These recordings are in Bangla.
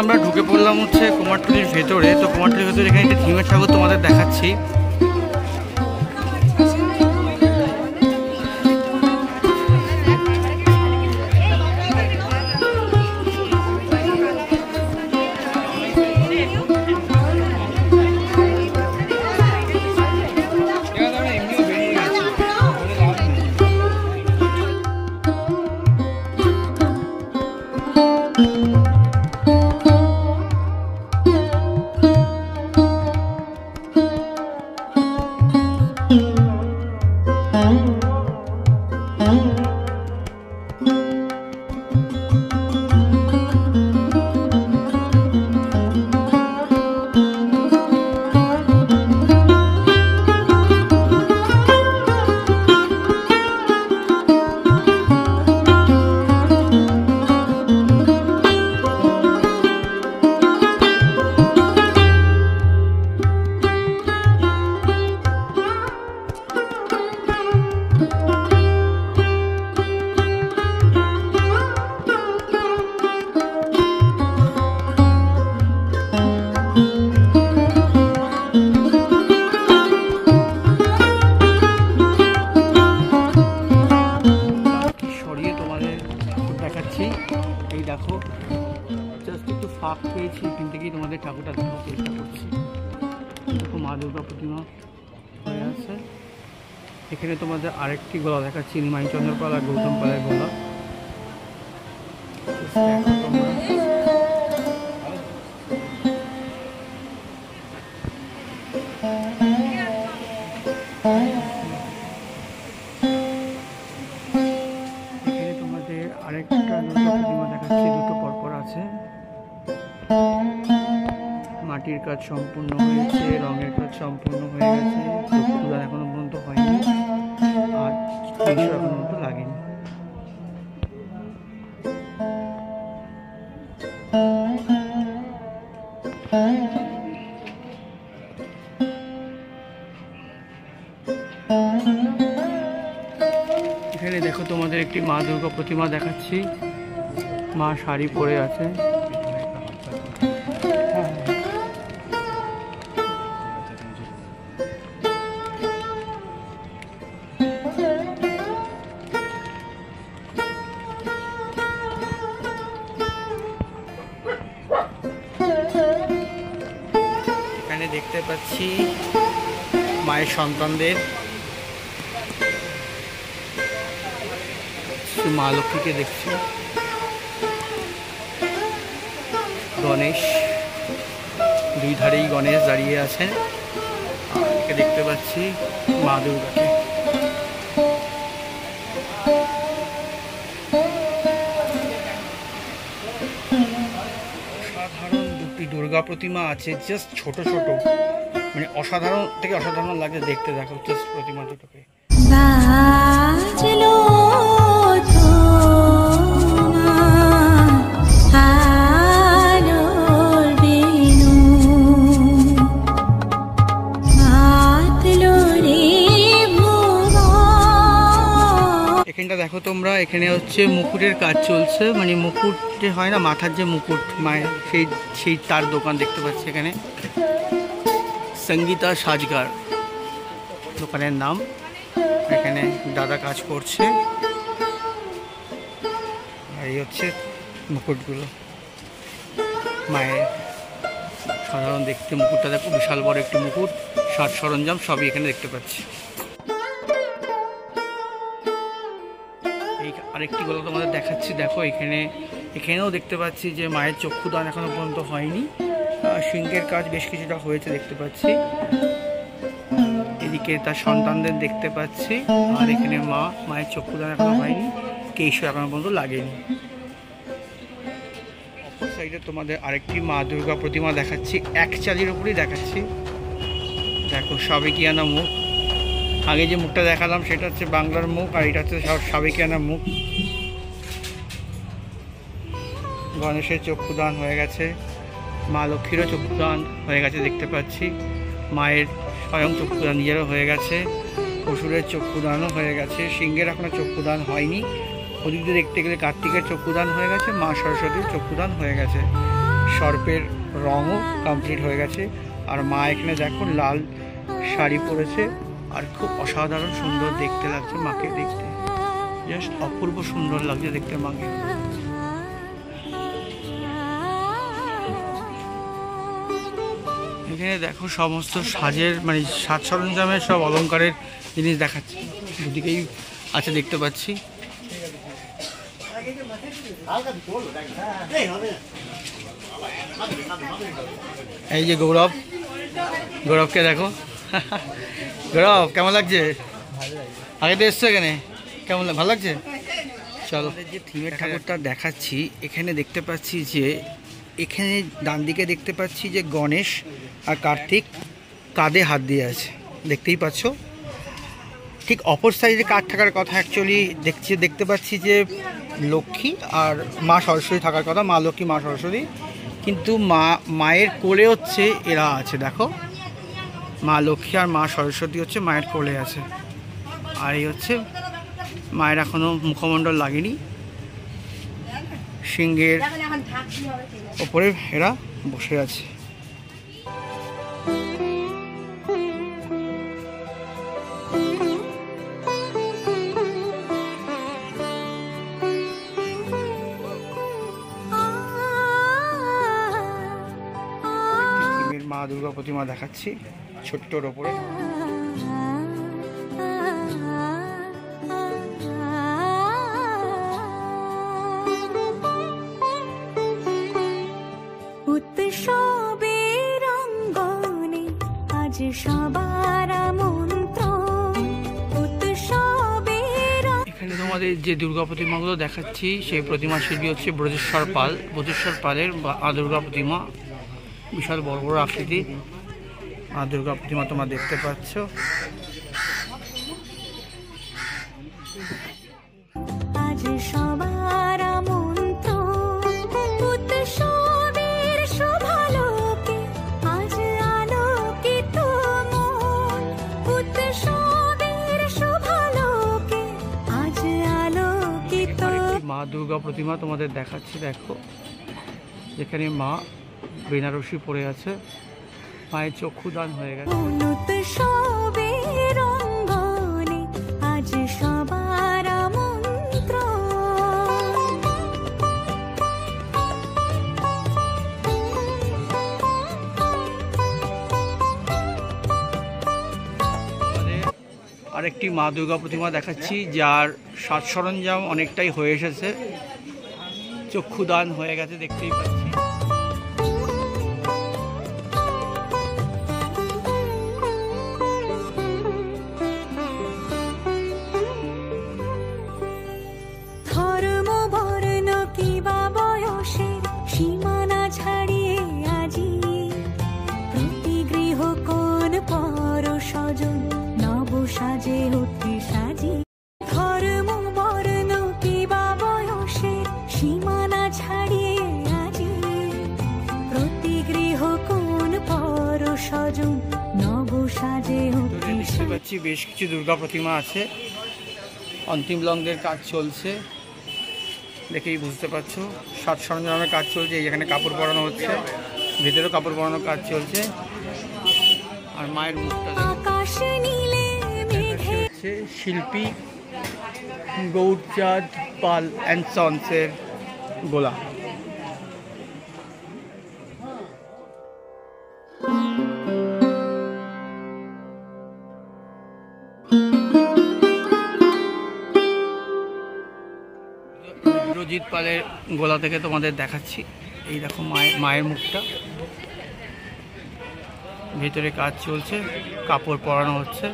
আমরা ঢুকে পড়লাম হচ্ছে কুমারটুলির ভেতরে। তো কুমারটুলির ভেতরে এখানে একটা থিমের ঠাকুর তোমাদের দেখাচ্ছি। এই দেখো জাস্ট একটু ফাঁক পেয়েছি, এখান থেকেই তোমাদের ঠাকুরটা দেখার চেষ্টা করছি। দেখো মা দুর্গা প্রতিমা হয়ে আছে। এখানে তোমাদের আরেকটি গলা দেখাচ্ছি, নিমাইচন্দ্র পাল আর গৌতম পালের গলা। এখানে তোমাদের আরেকটা দুর্গা প্রতিমা দেখাচ্ছি, দুটো পরপর আছে। মাটির কাজ সম্পূর্ণ হয়েছে, রঙের কাজ সম্পূর্ণ হয়ে গেছে, চক্ষুদান এখনো পর্যন্ত হয়নি, আর কিছু এখনো পর্যন্ত লাগেনি। এখানে দেখো তোমাদের একটি মা দুর্গা প্রতিমা দেখাচ্ছি, মা শাড়ি পরে আছে। এখানে দেখতে পাচ্ছি মায়ের সন্তানদের, মা লক্ষ্মীকে দেখছি, গণেশ, দুই ধারেই গণেশ দাঁড়িয়ে আছেন। একে দেখতে পাচ্ছি মা দুর্গাকে। অসাধারণ দুটি দুর্গা প্রতিমা আছে, জাস্ট ছোট ছোট, মানে অসাধারণ থেকে অসাধারণ লাগে দেখতে। দেখো জাস্ট প্রতিমা দুটোকে। এখানটা দেখো তোমরা, এখানে হচ্ছে মুকুটের কাজ চলছে, মানে মুকুট যে হয় না, মাথার যে মুকুট মায়ের, সেই তার দোকান দেখতে পাচ্ছি এখানে। সঙ্গীতা সাজগার দোকানের নাম। এখানে দাদা কাজ করছে, আর এই হচ্ছে মুকুটগুলো মায়ের। সাধারণ দেখতে মুকুটটা দেখো, বিশাল বড় একটি মুকুট, সাজ সরঞ্জাম সবই এখানে দেখতে পাচ্ছি। এই আরেকটি গলা তোমাদের দেখাচ্ছি, দেখো এখানেও দেখতে পাচ্ছি যে মায়ের চক্ষুদান এখনো পর্যন্ত হয়নি, সিংহের কাজ বেশ কিছুটা হয়েছে দেখতে পাচ্ছি। এদিকে তার সন্তানদের দেখতে পাচ্ছি, আর এখানে মায়ের চক্ষুদান এখনো হয়নি, কেশও এখনো পর্যন্ত লাগেনি। অপর সাইডে তোমাদের আরেকটি মা দুর্গা প্রতিমা দেখাচ্ছি, এক চালির উপরেই দেখাচ্ছি। দেখো সাবেকিয়ানা মুখ, আগে যে মুখটা দেখালাম সেটা হচ্ছে বাংলার মুখ, আর এটা হচ্ছে সাবেকিয়ানা মুখ। গণেশের চক্ষুদান হয়ে গেছে, মা লক্ষ্মীরও চক্ষুদান হয়ে গেছে দেখতে পাচ্ছি, মায়ের স্বয়ং চক্ষুদান নিজেরও হয়ে গেছে, অসুরের চক্ষুদানও হয়ে গেছে, সিংহের এখনো চক্ষুদান হয়নি। ওদিকে দেখতে গেলে কার্তিকের চক্ষুদান হয়ে গেছে, মা সরস্বতীর চক্ষুদান হয়ে গেছে। সর্পের রঙও কমপ্লিট হয়ে গেছে। আর মা এখানে দেখো লাল শাড়ি পরেছে, আর খুব অসাধারণ সুন্দর দেখতে লাগছে মাকে। দেখতে জাস্ট অপূর্ব সুন্দর লাগছে দেখতে মাকে। এখানে দেখো সমস্ত সাজের মানে সাজ সরঞ্জামের সব অলংকারের জিনিস দেখাচ্ছে, দুদিকেই আছে দেখতে পাচ্ছি। এই যে গৌরবকে দেখো। গৌরব কেমন লাগছে? আগে তো এসছো এখানে, কেমন ভালো লাগছে? চলো, যে থিমের ঠাকুরটা দেখাচ্ছি এখানে দেখতে পাচ্ছি যে এখানে ডান দিকে দেখতে পাচ্ছি যে গণেশ আর কার্তিক কাঁধে হাত দিয়ে আছে, দেখতেই পাচ্ছ। ঠিক অপর সাইডে কাঠ থাকার কথা অ্যাকচুয়ালি দেখতে পাচ্ছি যে লক্ষ্মী আর মা সরস্বতী থাকার কথা, মা লক্ষ্মী মা সরস্বতী, কিন্তু মায়ের কোলে হচ্ছে এরা আছে। দেখো মা লক্ষ্মী আর মা সরস্বতী হচ্ছে মায়ের কোলে আছে। আর এই হচ্ছে মায়ের এখনও মুখমণ্ডল লাগেনি, সিংহের ওপরে এরা বসে আছে। মা দুর্গা প্রতিমা দেখাচ্ছি ছোট্টর ওপরে। এখানে তোমাদের যে দুর্গা প্রতিমাগুলো দেখাচ্ছি সেই প্রতিমা শিল্পী হচ্ছে ব্রজেশ্বর পাল। ব্রজেশ্বর পালের মা দুর্গা প্রতিমা, বিশাল বড় বড় আকৃতি মা দুর্গা প্রতিমা তোমরা দেখতে পাচ্ছ। মা দুর্গা প্রতিমা তোমাদের দেখাচ্ছি, দেখো যেখানে মা বেনারসি পরে আছে, মায়ের চক্ষুদান হয়ে গেছে। আরেকটি মা দুর্গা প্রতিমা দেখাচ্ছি যার সাজ সরঞ্জাম অনেকটাই হয়ে এসেছে, চক্ষুদান হয়ে গেছে দেখতেই পাচ্ছি। দেখতে পাচ্ছি বেশ কিছু দুর্গা প্রতিমা আছে, অন্তিম লগ্নের কাজ চলছে, দেখেই বুঝতে পারছো। সাজ সরঞ্জামের কাজ চলছে, এখানে কাপড় পরানো হচ্ছে, ভেতরেও কাপড় পরানোর কাজ চলছে। আর মায়ের মুখটা হচ্ছে শিল্পী গৌরচাঁদ পাল অ্যান্ড সন্সের গোলা। রজিত পালের গোলা থেকে তোমাদের দেখাচ্ছি, এই দেখো মায়ের মুখটা, ভেতরে কাজ চলছে, কাপড় পরানো হচ্ছে,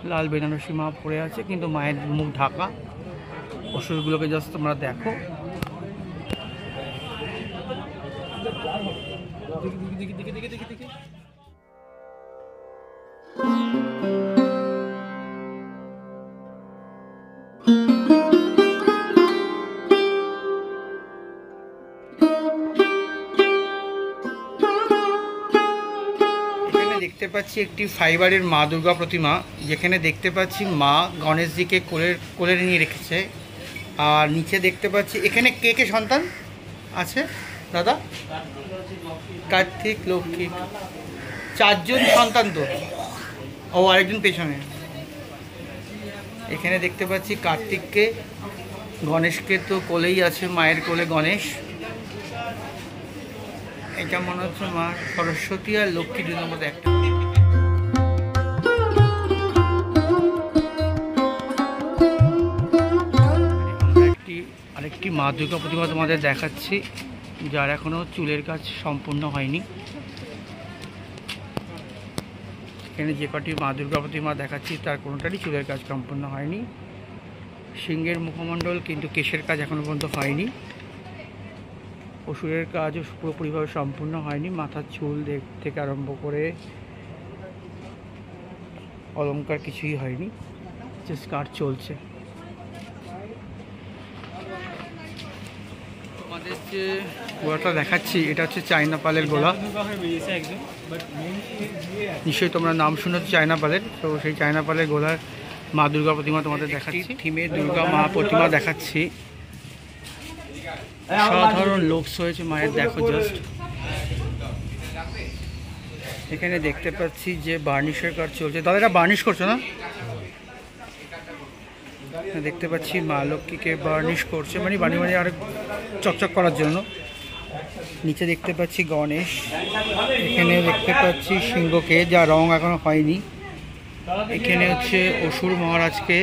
লাল বেনারসি মা পরে আছে কিন্তু মায়ের মুখ ঢাকা। অসুরগুলোকে জাস্ট তোমরা দেখো। দেখতে পাচ্ছি একটি ফাইবারের মা দুর্গা প্রতিমা, যেখানে দেখতে পাচ্ছি মা গণেশজিকে কোলে নিয়ে রেখেছে। আর নিচে দেখতে পাচ্ছি এখানে কে কে সন্তান? আছে দাদা? কার্তিক, লক্ষ্মী, 4 জন সন্তান তো। ও আরেকজন পেছনে। এখানে দেখতে পাচ্ছি কার্তিককে, গণেশকে তো কোলেই আছে, মায়ের কোলে গণেশ। এটা মনে হচ্ছে মা সরস্বতী আর লক্ষ্মী দুজনের মধ্যে একটা। আরেকটি মা দুর্গা প্রতিমা তোমাদের দেখাচ্ছি, যার এখনো চুলের কাজ সম্পূর্ণ হয়নি। এখানে যে কটি মা দুর্গা প্রতিমা দেখাচ্ছি তার কোনোটারই চুলের কাজ সম্পূর্ণ হয়নি। সিংহের মুখমণ্ডল কিন্তু কেশের কাজ এখনো পর্যন্ত হয়নি। অসুরের কাজও পুরোপুরিভাবে সম্পূর্ণ হয়নি। মাথার চুল থেকে আরম্ভ করে অলংকার কিছুই হয়নি, জাস্ট কাজ চলছে। আমাদের যে গোলাটা দেখাচ্ছি এটা হচ্ছে চায়না পালের গোলা। নিশ্চয়ই তোমরা নাম শুনেছ চায়না পালের। তো সেই চায়না পালের গোলার মা দুর্গা প্রতিমা তোমাদের দেখাচ্ছি। থিমে দুর্গা মা প্রতিমা দেখাচ্ছি। সাধারণ লোকস হয়েছে মায়ের, দেখো জাস্ট। এখানে দেখতে পাচ্ছি যে বার্নিশের কাজ চলছে। দাদা এটা বার্নিশ করছো না? দেখতে পাচ্ছি মা লক্ষ্মীকে বার্নিশ করছে, মানে বানিয়ে আরেক চকচক করার জন্য। নিচে দেখতে পাচ্ছি গণেশ, এখানে দেখতে পাচ্ছি সিংহকে, যা রং এখনো হয়নি। এখানে হচ্ছে অসুর মহারাজকে,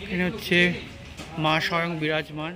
এখানে হচ্ছে মা স্বয়ং বিরাজমান।